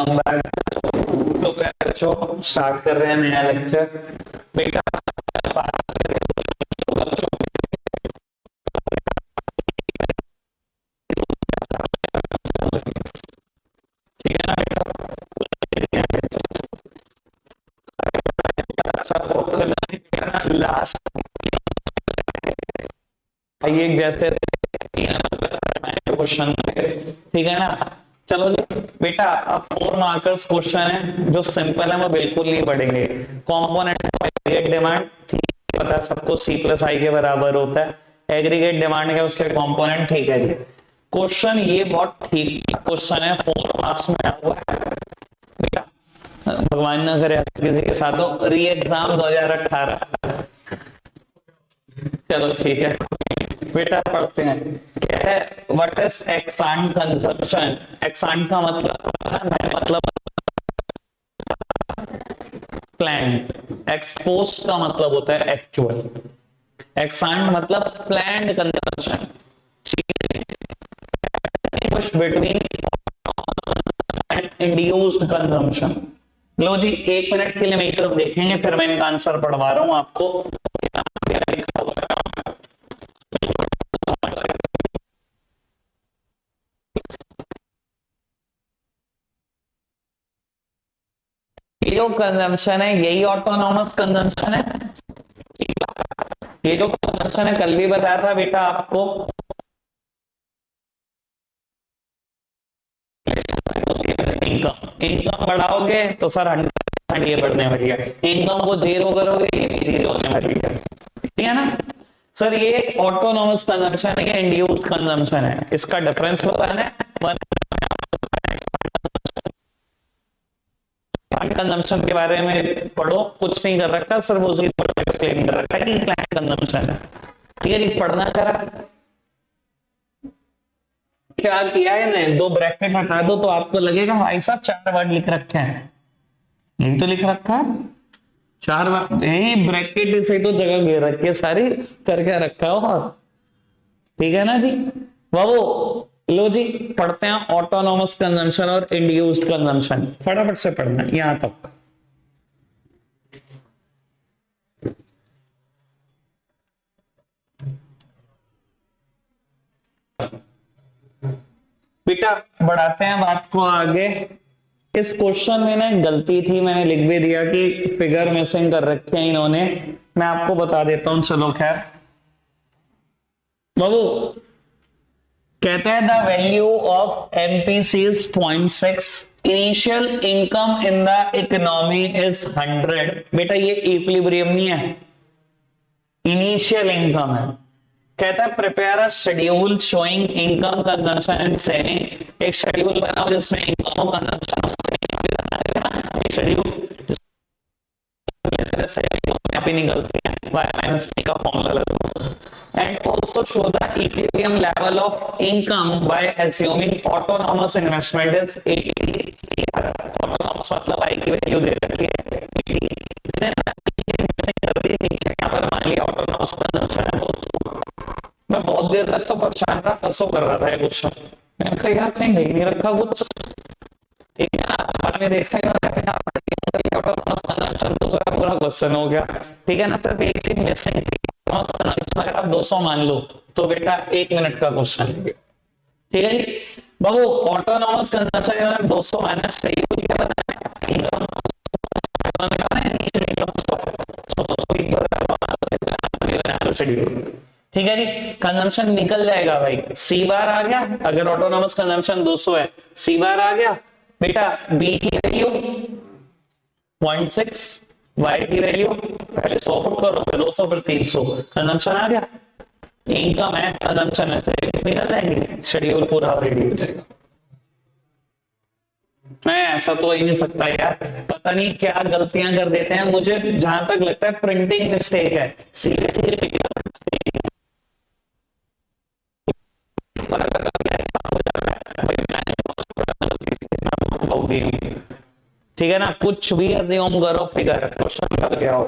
Welcome back. तो बच्चों start कर रहे हैं नया लेक्चर। बेटा ठीक है ना बेटा, लास्ट ये जैसे क्वेश्चन, ठीक है ना। चलो जी बेटा, अब 4 मार्कर्स क्वेश्चन है जो सिंपल है, वो बिल्कुल नहीं पढ़ेंगे। कंपोनेंट एग्रीगेट डिमांड ठीक पता है सबको, सी प्लस आई के बराबर होता है। एग्रीगेट डिमांड के उसके कंपोनेंट, ठीक है जी। क्वेश्चन ये बहुत ठीक क्वेश्चन है, 4 मार्क्स में आया हुआ है बेटा। भगवान ना करे किसी के साथ हो। री एग्जाम 2018। चलो ठीक है बेटा, पढ़ते हैं। क्या है, व्हाट इज एक्सांड कंजम्पशन? एक्सांड का मतलब प्लान्ड, एक्सपोज का मतलब होता है एक्चुअल। एक्सांड मतलब planned consumption, between induced consumption. लो जी 1 मिनट के लिए मेरी तरफ देखेंगे, फिर मैं इनका आंसर पढ़वा रहा हूं आपको। ये जो कंजम्पशन है यही ऑटोनॉमस कंजम्पशन है। ये जो कंजम्पशन है कल भी बताया था बेटा आपको, इनकम बढ़ाओगे तो सर 100% ये बढ़ने वाली है, इनकम को 0 करोगे ये 0 होने वाली है, ठीक है ना सर। ये ऑटोनॉमस कंजम्पशन है, इंड्यूस्ड कंजम्पशन है, इसका डिफरेंस बताना है। कंजम्पशन के बारे में पढ़ो, कुछ नहीं कर रखा, सिर्फ उसकी एक्सप्लेन कर रखा है कि प्लान कंजम्पशन है, ठीक है जी। पढ़ना करा क्या किया है ना, 2 ब्रैकेट हटा दो तो आपको लगेगा भाई साहब 4 वर्ड लिख रखे हैं। यही तो लिख रखा है 4 वर्ड, यही ब्रैकेट से तो जगह घेर रखी है सारी, करके रखा हो, ठीक है ना जी। बाबू लो जी पढ़ते हैं ऑटोनॉमस कंजम्पशन और इंड्यूस्ड कंजम्पशन, फटाफट से पढ़ना यहां तक। बेटा बढ़ाते हैं बात को आगे। इस क्वेश्चन में ना गलती थी, मैंने लिख भी दिया कि फिगर मिसिंग कर रखे हैं इन्होंने, मैं आपको बता देता हूं। चलो खैर बाबू कहते हैं the value of MPC is 0.6, initial income in the economy is 100। बेटा ये इक्विलिब्रियम नहीं है, इनिशियल इनकम है। कहता है prepare a schedule showing income consumption and saving. एक शेड्यूल बनाओ जिसमें इनकम और कंजम्पशन शेड्यूल यहाँ पे निकलती है, y माइनस c का फॉर्मूला लगाओ। And also show the equilibrium level of income by assuming autonomous investment is 80। Autonomous मतलब आई की वैल्यू दे रखी है 80। मान लिया ऑटोनॉमस कंजम्पशन है 200। मैं बहुत देर तक तो परेशान था, परसों कर रहा था ये क्वेश्चन, मैंने कहा यार कहीं नहीं रखा कुछ, ठीक है ना। बाद में देखा पूरा क्वेश्चन हो गया, ठीक है ना। सिर्फ एक चीज मिसिंग थी, अगर आप 200 मान लो तो बेटा 1 मिनट का क्वेश्चन है, ठीक है जी। बाबू ऑटोनॉमस कंजम्पशन 200 माइनस शेड्यूल, ठीक है जी। कंजम्पशन निकल जाएगा भाई, सी बार आ गया, अगर ऑटोनॉमस कंजम्पशन 200 है, सी बार आ गया बेटा। बी की वैल्यू 0.6, वाई की वैल्यू पहले 100 पुट करो, फिर 200, फिर 300, कंजम्पशन आ गया। इनकम है, कंजम्पशन है, सेविंग्स निकल जाएंगे, शेड्यूल पूरा रेडी हो जाएगा। मैं ऐसा तो ही नहीं सकता यार, पता नहीं क्या गलतियां कर देते हैं, मुझे जहां तक लगता है प्रिंटिंग मिस्टेक है, सीरियसली ठीक है ना। कुछ भी अज्यूम करो, फिगर क्वेश्चन कर गया हो,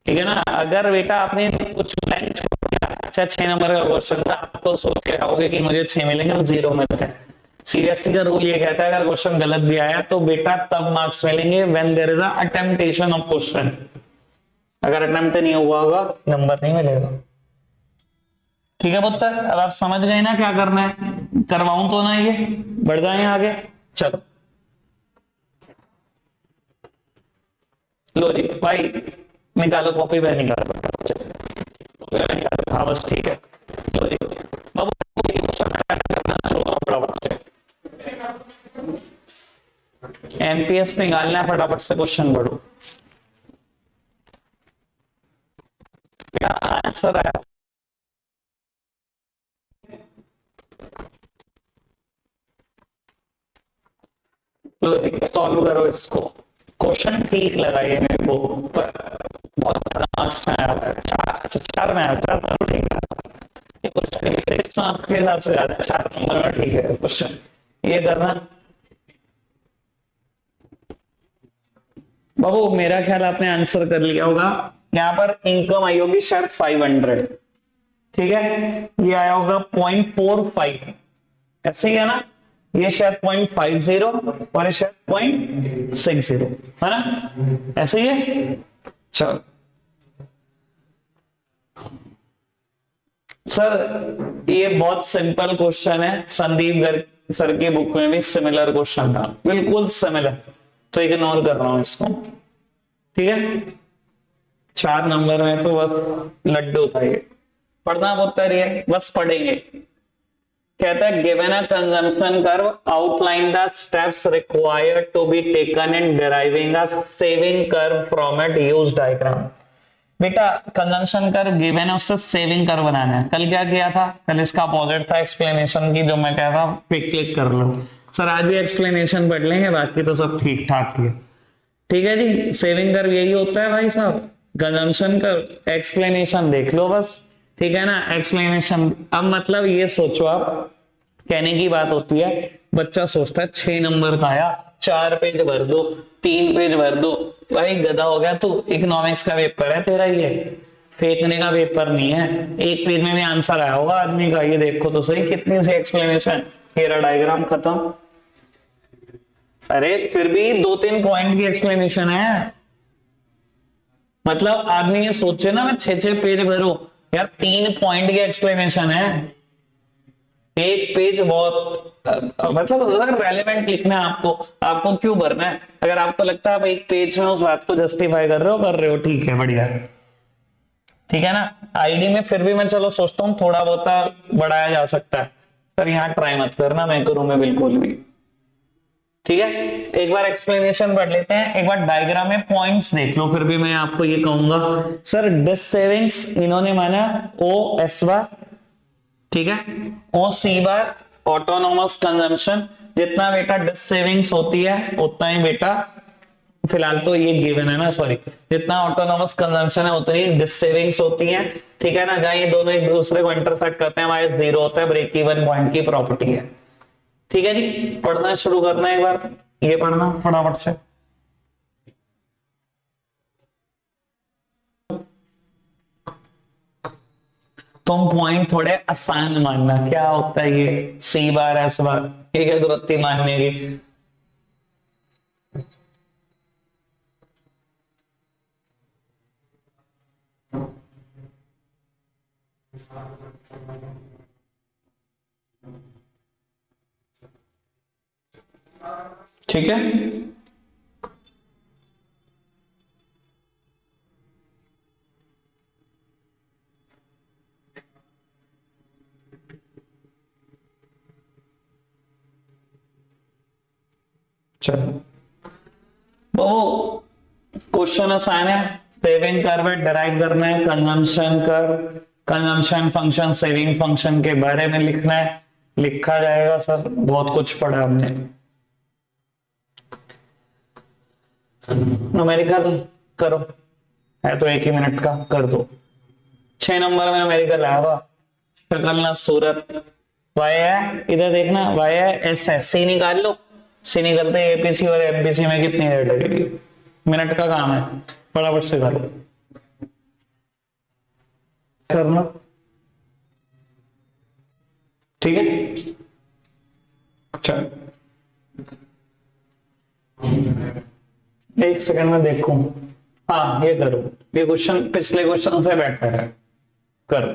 ठीक है ना। अगर बेटा आपने कुछ ब्लैंक छोड़ दिया, अच्छा 6 नंबर का क्वेश्चन था, आप तो सोच के आओगे कि मुझे 6 मिलेंगे और 0 मिलते हैं, सीबीएसई का रूल ये कहता है अगर क्वेश्चन गलत भी आया तो बेटा तब मार्क्स मिलेंगे when there is a attemptation of question. अगर अटेम्प्ट नहीं हुआ होगा नंबर नहीं मिलेगा। ठीक है पुत्र, अब आप समझ गए ना क्या करना है, करवाऊं तो ना ये, बढ़ जाए आगे। चलो लो जी भाई, निकालो कॉपी पे, निकालो। हाँ बस ठीक है। लो जी बाबू, फटाफट से एमपीएस निकालना है, फटाफट से क्वेश्चन पढ़ो। क्या आंसर आया? लो सॉल्व करो इसको। क्वेश्चन ठीक लगाइए मेरे को, पर बहुत ज्यादा मार्क्स में आया हुआ है। चार में आया, 4 नंबर ठीक है। ये क्वेश्चन 6 मार्क्स के हिसाब से ज्यादा 4 नंबर में ठीक है क्वेश्चन। ये करना बाबू, मेरा ख्याल आपने आंसर कर लिया होगा। यहाँ पर इनकम आई होगी शायद 500, ठीक है। ये आया होगा 0.45, ऐसे ही है ना। ये शायद 0.50 और ये शायद 0.60, है ना, ऐसे ही है। चलो सर, ये बहुत सिंपल क्वेश्चन है, संदीप गर्ग सर की बुक में भी सिमिलर क्वेश्चन था, बिल्कुल सिमिलर, तो इग्नोर कर रहा हूं इसको। ठीक है, 4 नंबर में तो बस लड्डू था ये। पढ़ना होता है, बस पढ़ेंगे। कहता है given a consumption curve outline the steps required to be taken in deriving a saving curve from it used diagram. बेटा कंजम्पशन कर्व गिवन है, उससे सेविंग कर्व बनाना है। कल क्या किया था? कल इसका अपोजिट था एक्सप्लेनेशन की, जो मैं कह रहा हूं क्लिक कर लो। सर आज भी एक्सप्लेनेशन पढ़ लेंगे, बाकी तो सब ठीक ठाक ही है। ठीक है जी, सेविंग कर्व यही होता है भाई साहब, कंजम्पशन कर्व एक्सप्लेनेशन देख लो बस। ठीक है ना, एक्सप्लेनेशन। अब मतलब ये सोचो आप, कहने की बात होती है, बच्चा सोचता है 6 नंबर का आया, 4 पेज भर दो, 3 पेज भर दो। भाई गधा हो गया तू, इकोनॉमिक्स का पेपर है तेरा, ये फेंकने का पेपर नहीं है। 1 पेज में भी आंसर आया होगा आदमी का, ये देखो तो सही कितनी सी एक्सप्लेनेशन, हेरा डायग्राम खत्म। अरे फिर भी 2-3 पॉइंट की एक्सप्लेनेशन है। मतलब आदमी ये सोचे ना मैं 6-6 पेज भरूं, यार 3 पॉइंट की एक्सप्लेनेशन है। 1 पेज बहुत मतलब अगर रेलेवेंट लिखना है आपको, आपको क्यों भरना है? अगर आपको लगता है आप 1 पेज में उस बात को जस्टिफाई कर रहे हो, ठीक है, बढ़िया, ठीक है ना। आईडी में फिर भी मैं चलो सोचता हूँ थोड़ा बहुत बढ़ाया जा सकता है, पर यहाँ ट्राई मत करना, मैं करूंगा बिल्कुल भी। ठीक है, एक बार एक्सप्लेनेशन पढ़ लेते हैं, एक बार डायग्राम में पॉइंट्स देख लो, फिर भी मैं आपको ये कहूंगा। सर डिस सेविंग्स इन्होंने माना ओ एस बार, ठीक है, ओ सी बार ऑटोनोमस कंजम्पशन। जितना बेटा डिस सेविंग्स होती है उतना ही बेटा, फिलहाल तो ये गिवन है ना, सॉरी, जितना ऑटोनोमस कंजम्पशन है उतनी डिस सेविंग्स होती है। ठीक है ना, जहां ये दोनों एक दूसरे को इंटरसेक्ट करते हैं वहां 0 होता है, ब्रेक इवन पॉइंट की प्रॉपर्टी है। ठीक है जी, पढ़ना शुरू करना है, एक बार ये पढ़ना फटाफट से। तुम पॉइंट थोड़े आसान मानना, क्या होता है ये सी बार एस बार, ये क्या जरूरत थी मानने की? ठीक है, चलो वो क्वेश्चन आसान है। सेविंग कर्व डिराइव करना है, consumption curve, consumption function, saving function के बारे में लिखना है। लिखा जाएगा सर, बहुत कुछ पढ़ा हमने। न्यूमेरिकल करो, है तो 1 ही मिनट का, कर दो। 6 नंबर में न्यूमेरिकल आया हुआ, शक्ल ना सूरत। वाई है, इधर देखना, वाई है, एस है, सी निकाल लो। सी निकलते एपीसी और एमपीसी में कितनी देर लगेगी? मिनट का काम है, फटाफट से करो, करना। ठीक है, चल एक सेकंड में देखूं। हाँ ये करो, ये क्वेश्चन पिछले क्वेश्चन से बेटर है, कर।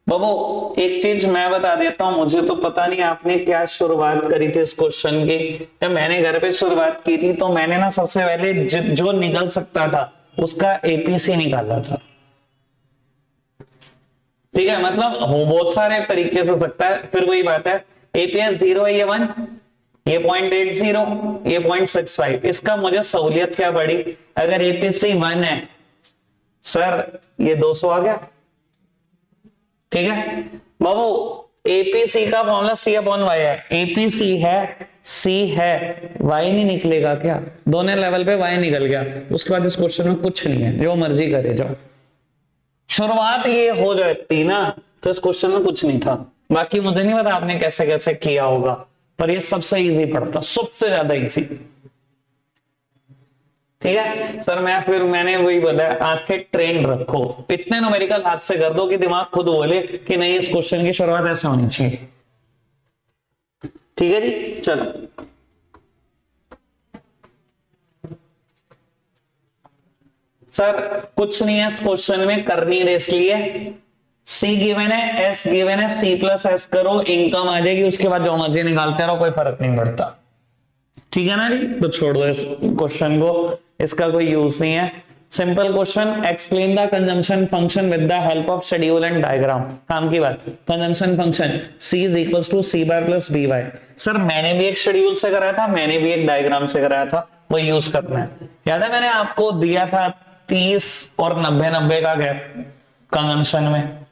बाबू एक चीज मैं बता देता हूं, मुझे तो पता नहीं आपने क्या शुरुआत करी थी इस क्वेश्चन की। जब मैंने घर पे शुरुआत की थी तो मैंने ना सबसे पहले जो निकल सकता था उसका एपीसी निकाला था। ठीक है, मतलब हो बहुत सारे तरीके से सकता है, फिर वही बात है, एपीएस 0 है, ये 1, ये 0.80, ये 0.65। इसका मुझे सहूलियत क्या पड़ी, अगर एपीसी 1 है सर ये 200 आ गया। ठीक है बाबू, एपीसी का फॉर्मूला सी अपॉन वाई है, एपीसी है सी है, वाई नहीं निकलेगा क्या? दोनों लेवल पे वाई निकल गया, उसके बाद इस क्वेश्चन में कुछ नहीं है, जो मर्जी करे जाओ। शुरुआत ये हो जाती ना तो इस क्वेश्चन में कुछ नहीं था। बाकी मुझे नहीं पता आपने कैसे कैसे किया होगा, पर ये सबसे इजी पड़ता, सबसे ज्यादा इजी। ठीक है सर, मैंने वही बताया, आंखें ट्रेन रखो, इतने न्यूमेरिकल हाथ से कर दो कि दिमाग खुद बोले कि नहीं इस क्वेश्चन की शुरुआत ऐसे होनी चाहिए। ठीक है जी, चलो सर कुछ नहीं है इस क्वेश्चन में, करनी रेस लिए, सी गिवन है, एस गिवन है, सी प्लस एस करो, इनकम आ जाएगी, उसके बाद जो मर्जी निकालते रहो, कोई फर्क नहीं पड़ता। ठीक है ना जी, तो छोड़ दो इस क्वेश्चन को, इसका कोई यूज नहीं है। Simple question, explain the consumption function with the help of schedule and diagram. काम की बात, consumption function C is equals to C bar plus B Y. Sir मैंने भी एक शेड्यूल से कराया था, मैंने भी एक डायग्राम से कराया था, वो यूज करना है। याद है मैंने आपको दिया था 30 और 90-90 का गैप कंजम्पशन में,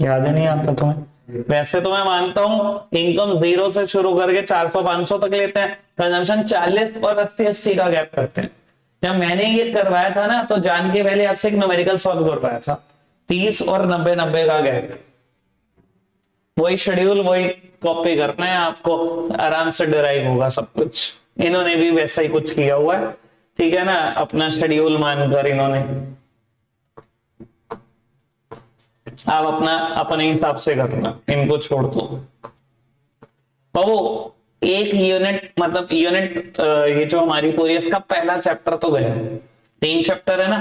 याद ही नहीं आता तुम्हें? वैसे तो मैं मानता हूं इनकम 0 से शुरू करके 400-500 तक लेते हैं, कंजम्पशन 40 और 80-80 का गैप करते हैं। जब मैंने ये करवाया था ना तो जान के पहले आपसे एक न्यूमेरिकल सॉल्व करवाया था, 30 और 90-90 का गैप, वही शेड्यूल वही कॉपी करना है आपको, आराम से डिराइव होगा सब कुछ। इन्होंने भी वैसा ही कुछ किया हुआ है, ठीक है ना, अपना शेड्यूल मानकर इन्होंने, आप अपना अपने हिसाब से करना, इनको छोड़ दो। बाबू एक यूनिट, मतलब यूनिट ये जो हमारी पूरी है, इसका पहला चैप्टर तो गया, 3 चैप्टर है ना,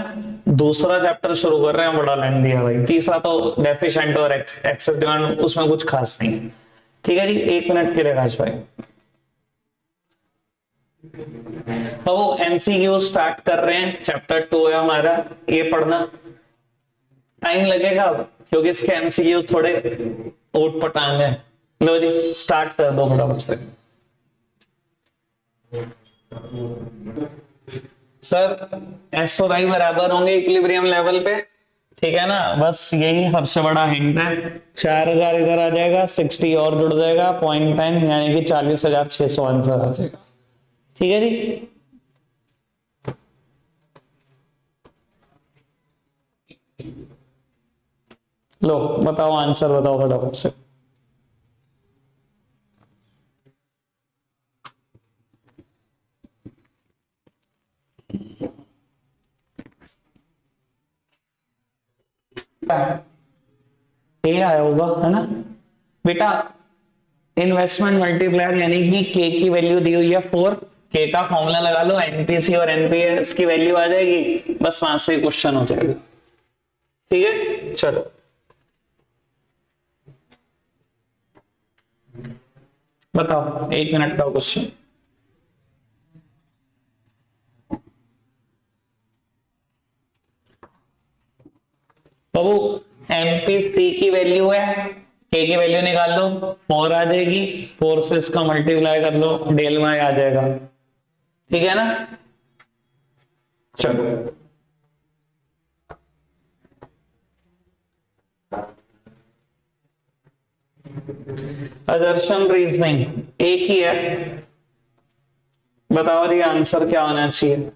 दूसरा चैप्टर शुरू कर रहे हैं, बड़ा लेंथी है भाई, तीसरा तो डेफिशिएंट और एक्सेस डिमांड, उसमें कुछ खास नहीं है। ठीक है जी, 1 मिनट के लिए काश भाई। बाबू एमसीक्यू स्टार्ट कर रहे हैं, चैप्टर 2 है हमारा, ये पढ़ना टाइम लगेगा क्योंकि इसके एमसीक्यू थोड़े ओट पटांग है। लो जी स्टार्ट कर दो फटाफट से। सर एस और आई बराबर होंगे इक्विलिब्रियम लेवल पे, ठीक है ना, बस यही सबसे बड़ा हिंट है। 4000 इधर आ जाएगा, 60 और जुड़ जाएगा, 0.10 यानी कि 40,600 आंसर आ जाएगा। ठीक है जी, लो बताओ आंसर, बताओ फटाफट से। ए आया होगा है ना बेटा, इन्वेस्टमेंट मल्टीप्लायर यानी कि के की वैल्यू दी हुई है 4, के का फॉर्मूला लगा लो, एनपीसी और एनपीएस की वैल्यू आ जाएगी, बस वहां से क्वेश्चन हो जाएगा। ठीक है चलो, बताओ 1 मिनट का क्वेश्चन। बाबू एमपीसी की वैल्यू है, के की वैल्यू निकाल लो, 4 आ जाएगी, 4 से इसका मल्टीप्लाई कर लो, डेल वाई आ जाएगा। ठीक है ना, चलो अजर्शन रीजनिंग एक ही है, बताओ जी आंसर क्या होना चाहिए।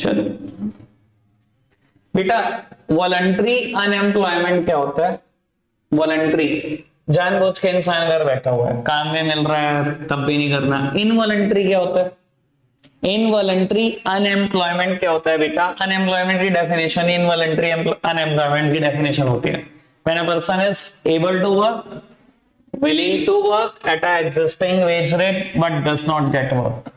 चलो बेटा, वॉलंटरी अनएम्प्लॉयमेंट क्या होता है? वॉलंटरी, जानबूझ के इंसान घर बैठा हुआ है, काम में मिल रहा है तब भी नहीं करना। इनवॉलंटरी क्या होता है? इनवॉलंटरी अनएम्प्लॉयमेंट क्या होता है बेटा? अनएम्प्लॉयमेंट की डेफिनेशन, इनवॉलंटरी अनएम्प्लॉयमेंट की डेफिनेशन होती है when a person is able to work, willing to work at a existing wage rate but does not get work।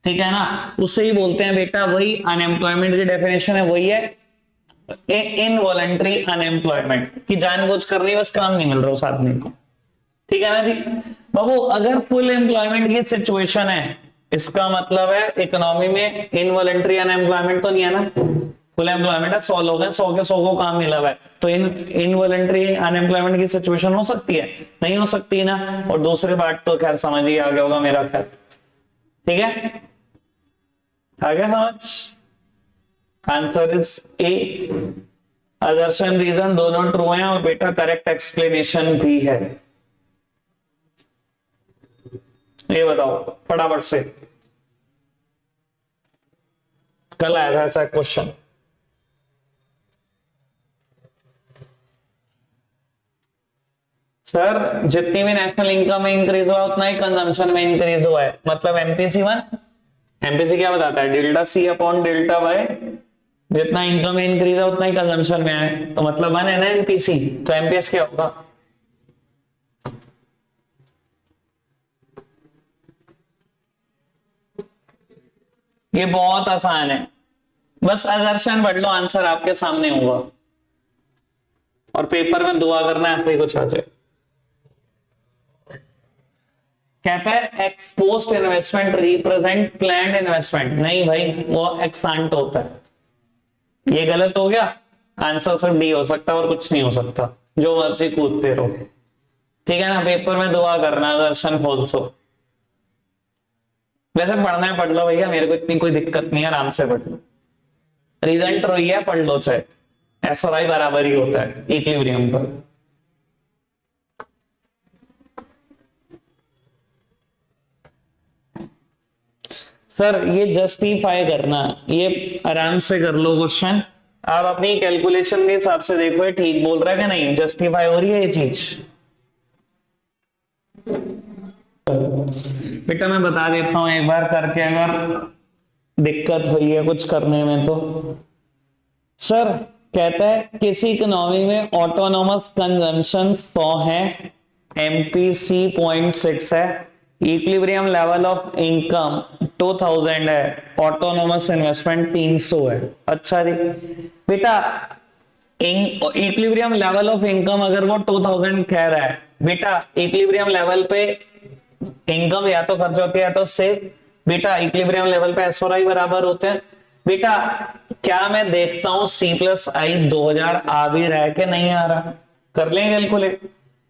ठीक है ना, उसे ही बोलते हैं बेटा, वही अनएम्प्लॉयमेंट की डेफिनेशन है, वही है इनवॉलंटरी अनएम्प्लॉयमेंट, कि जानबूझ कर नहीं, बस काम नहीं मिल रहा उस आदमी को। ठीक है ना जी बाबू। अगर फुल एम्प्लॉयमेंट की सिचुएशन है, इसका मतलब है इकोनॉमी में इनवॉलंटरी अनएम्प्लॉयमेंट तो नहीं है ना, फुल एम्प्लॉयमेंट है, 100 लोग हैं, 100 के 100 को काम मिला हुआ है, तो इनवॉलंटरी अनएम्प्लॉयमेंट की सिचुएशन हो सकती है? नहीं हो सकती ना। और दूसरी बात तो खैर समझ ही आ गया होगा मेरा ख्याल। ठीक है, आ गया समझ? Answer is A. Assertion reason दोनों ट्रू हैं और बेटा करेक्ट एक्सप्लेनेशन भी है। ये बताओ फटाफट से, कल आया था ऐसा क्वेश्चन। सर जितनी भी नेशनल इनकम में इंक्रीज हुआ उतना ही कंजम्पशन में इंक्रीज हुआ है, मतलब एमपीसी 1, एमपीसी क्या बताता है? Delta C upon delta Y, जितना इनकम में इंक्रीज है उतना ही कंजम्पशन में है, तो मतलब 1 है ना एमपीसी, तो एमपीएस क्या होगा? ये बहुत आसान है, बस असर्शन पढ़ लो, आंसर आपके सामने होगा और पेपर में दुआ करना ऐसे ही कुछ आ जाए। कहता है exposed investment represent planned investment. नहीं भाई, वो एक्सांट होता है। ये गलत हो गया, आंसर सिर्फ डी हो सकता है और कुछ नहीं हो सकता, जो मर्जी कूदते रहो। ठीक है ना, पेपर में दुआ करना दर्शन फॉल्सो। वैसे पढ़ना है पढ़ लो भैया, मेरे को इतनी कोई दिक्कत नहीं है, आराम से पढ़ लो। रिजल्ट रोई है, पढ़ लो, चाहे एस और आई बराबर ही होता है इक्विलिब्रियम पर। सर ये जस्टिफाई करना, ये आराम से कर लो क्वेश्चन, आप अपनी कैलकुलेशन के हिसाब से देखो ये ठीक बोल रहा है कि नहीं, जस्टिफाई हो रही है ये चीज। बेटा मैं बता देता हूं एक बार करके, अगर दिक्कत हुई है कुछ करने में तो। सर कहता है किसी इकोनॉमी में ऑटोनोमस कंजम्पशन 100 है, एमपीसी 0.6 है, इक्विलिब्रियम लेवल ऑफ इनकम 2000 है, ऑटोनोमस इन्वेस्टमेंट 300 है। अच्छा जी बेटा, इक्विलिब्रियम लेवल ऑफ इनकम अगर वो 2000 कह रहा है, बेटा इक्विलिब्रियम लेवल पे इनकम या तो खर्च होती है या तो सेव। बेटा इक्विलिब्रियम लेवल पे एस और आई बराबर होते हैं। बेटा क्या मैं देखता हूं सी प्लस आई 2000 आ भी रहा है कि नहीं आ रहा, कर लें कैलकुलेट।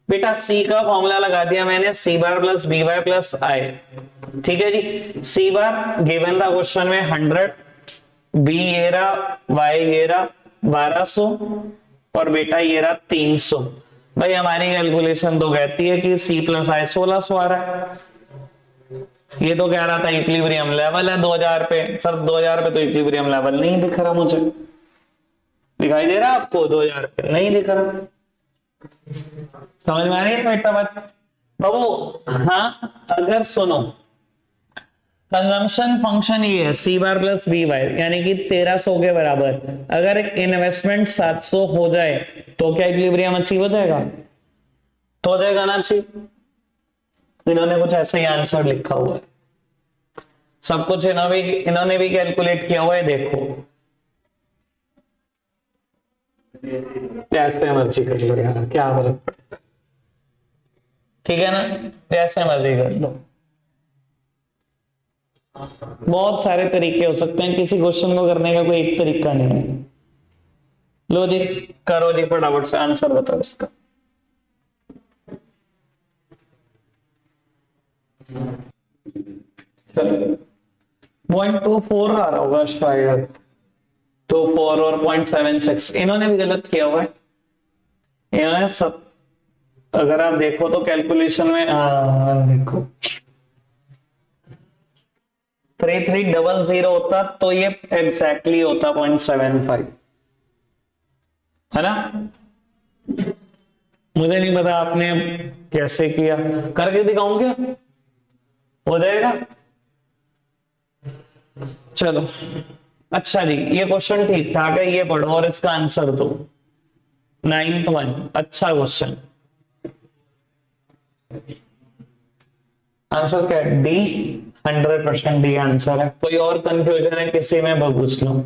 बेटा सी का फॉर्मूला लगा दिया मैंने, सी बार प्लस बी वाई प्लस आई। ठीक है जी, सी बार गिवन था क्वेश्चन में 100, बी ये रहा, वाई ये रहा 1200 और बेटा ये रहा 300। भाई हमारी कैलकुलेशन तो कहती है कि सी प्लस आई 1600 आ रहा है। ये तो कह रहा था इक्विलिब्रियम लेवल है 2000 पे। सर 2000 पे तो इक्विलिब्रियम लेवल नहीं दिख रहा मुझे, दिखाई दे रहा आपको 2000 पे? नहीं दिख रहा। समझ में आ रही है बेटा बात बाबू? हाँ अगर सुनो, कंजम्पशन फंक्शन ये है सी बार प्लस बी वाई, यानी कि 1300 के बराबर। अगर इन्वेस्टमेंट 700 हो जाए तो क्या इक्विलिब्रियम अचीव हो जाएगा? तो हो जाएगा ना अचीव। इन्होंने कुछ ऐसा ही आंसर लिखा हुआ है, सब कुछ इन्होंने भी कैलकुलेट किया हुआ है, देखो जैसे मर्जी कर लो यार, क्या फर्क पड़ता है। ठीक है ना, जैसे मर्जी कर लो, बहुत सारे तरीके हो सकते हैं, किसी क्वेश्चन को करने का कोई एक तरीका नहीं है। लो जी करो जी फटाफट से आंसर बताओ इसका। चलो 0.24 आ रहा होगा शायद, 24 और 0.76 इन्होंने भी गलत किया हुआ है। इन्होंने सब, अगर आप देखो तो कैलकुलेशन में देखो 3300 होता तो ये एग्जैक्टली होता 0.75, है ना। मुझे नहीं पता आपने कैसे किया, करके दिखाऊं क्या, हो जाएगा। चलो अच्छा जी, ये क्वेश्चन ठीक ठाक है, ये पढ़ो और इसका आंसर दो। 9th वन, अच्छा क्वेश्चन। आंसर क्या है? डी, 100% डी आंसर है। कोई और कंफ्यूजन है किसी में पूछ लो,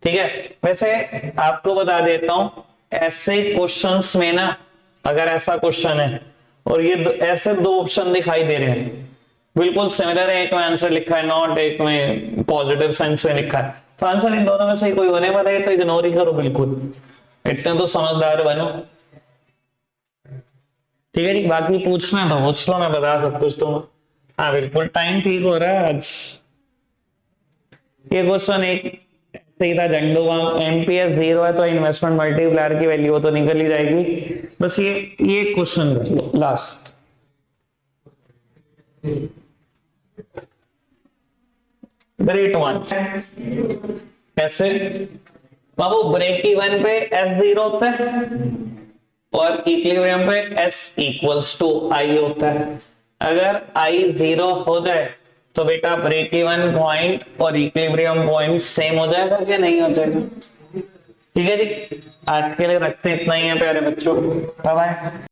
ठीक है। वैसे आपको बता देता हूं, ऐसे क्वेश्चंस में ना, अगर ऐसा क्वेश्चन है और ये ऐसे दो ऑप्शन दिखाई दे रहे हैं बिल्कुल सिमिलर है, एक में आंसर लिखा है नॉट, एक में पॉजिटिव सेंस में लिखा है, तो आंसर इन दोनों में से कोई होने वाला है, तो इग्नोर ही करो बिल्कुल, इतने तो समझदार बनो, ठीक है जी। बाकी पूछना तो पूछ लो, मैं बता सब कुछ तुम। हाँ बिल्कुल, टाइम ठीक हो रहा है आज। ये क्वेश्चन एक सही था, झंडू एमपीएस 0 है तो इन्वेस्टमेंट मल्टीप्लायर की वैल्यू तो निकल ही जाएगी। बस ये क्वेश्चन कर लो लास्ट। ग्रेट वन, कैसे बाबू? ब्रेक इवन पे S0 होता है और इक्विलिब्रियम पे S इक्वल्स टू I होता है। अगर I 0 हो जाए तो बेटा ब्रेक इवन पॉइंट और इक्विलिब्रियम पॉइंट सेम हो जाएगा क्या नहीं हो जाएगा? ठीक है जी, आज के लिए रखते इतना ही है प्यारे बच्चों, बाय बाय।